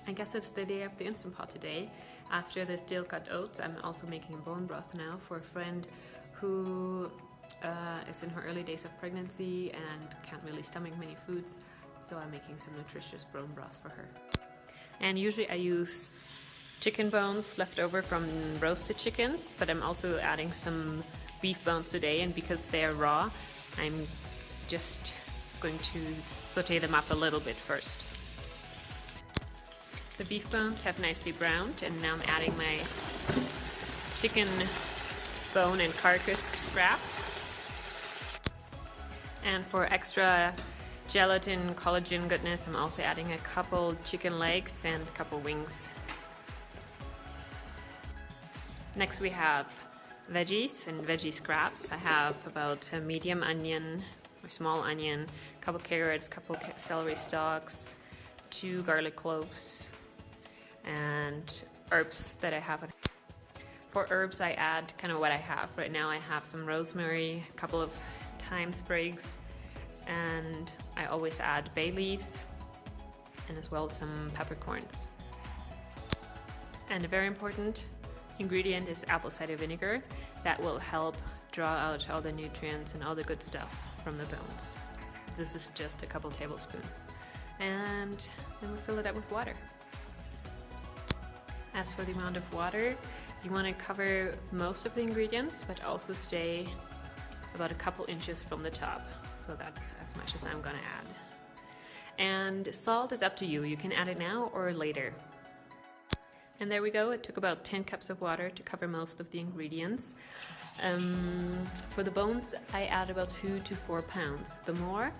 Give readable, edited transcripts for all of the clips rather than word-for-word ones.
I guess it's the day of the Instant Pot today. After the steel cut oats, I'm also making a bone broth now for a friend who is in her early days of pregnancy and can't really stomach many foods, so I'm making some nutritious bone broth for her. And usually I use chicken bones left over from roasted chickens, but I'm also adding some beef bones today, and because they are raw, I'm just going to saute them up a little bit first. The beef bones have nicely browned, and now I'm adding my chicken bone and carcass scraps. And for extra gelatin, collagen goodness, I'm also adding a couple chicken legs and a couple wings. Next we have veggies and veggie scraps. I have about a medium onion or small onion, a couple carrots, a couple celery stalks, 2 garlic cloves, and herbs that I have. For herbs, I add kind of what I have. Right now I have some rosemary, a couple of thyme sprigs, and I always add bay leaves, and as well as some peppercorns. And a very important ingredient is apple cider vinegar. That will help draw out all the nutrients and all the good stuff from the bones. This is just a couple tablespoons. And then we fill it up with water. As for the amount of water, you want to cover most of the ingredients, but also stay about a couple inches from the top. So that's as much as I'm gonna add. And salt is up to you. You can add it now or later. And there we go. It took about 10 cups of water to cover most of the ingredients. For the bones, I add about 2 to 4 pounds. The more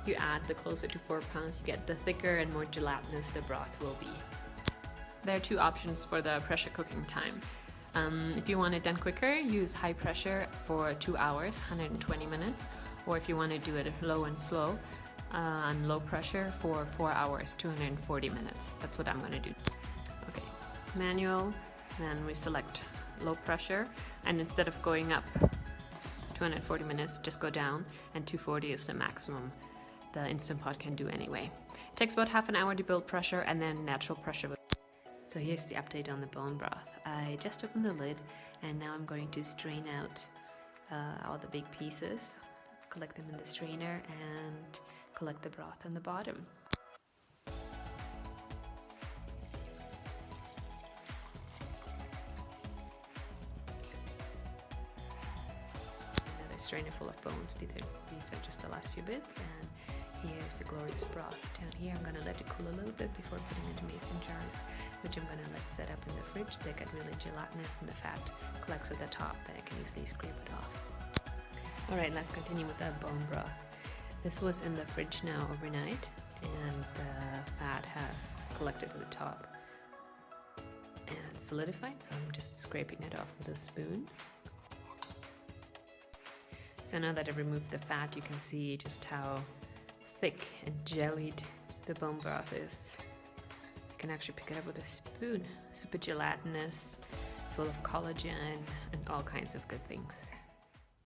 you add, the closer to 4 pounds you get, the thicker and more gelatinous the broth will be. There are 2 options for the pressure cooking time. If you want it done quicker, use high pressure for 2 hours, 120 minutes. Or if you want to do it low and slow, on low pressure for 4 hours, 240 minutes. That's what I'm going to do. Okay, manual, then we select low pressure, and instead of going up 240 minutes, just go down, and 240 is the maximum the Instant Pot can do anyway. It takes about half an hour to build pressure, and then natural pressure. So here's the update on the bone broth. I just opened the lid, and now I'm going to strain out all the big pieces, collect them in the strainer, and collect the broth on the bottom. Another strainer full of bones. These are just the last few bits, and here's the glorious broth. Down here I'm going to let it cool a little bit before putting it into mason jars, which I'm going to let set up in the fridge. They get really gelatinous and the fat collects at the top, then I can easily scrape it off. Alright, let's continue with the bone broth. This was in the fridge now overnight, and the fat has collected to the top and solidified, so I'm just scraping it off with a spoon. So now that I've removed the fat, you can see just how thick and jellied the bone broth is. You can actually pick it up with a spoon. Super gelatinous, full of collagen and all kinds of good things.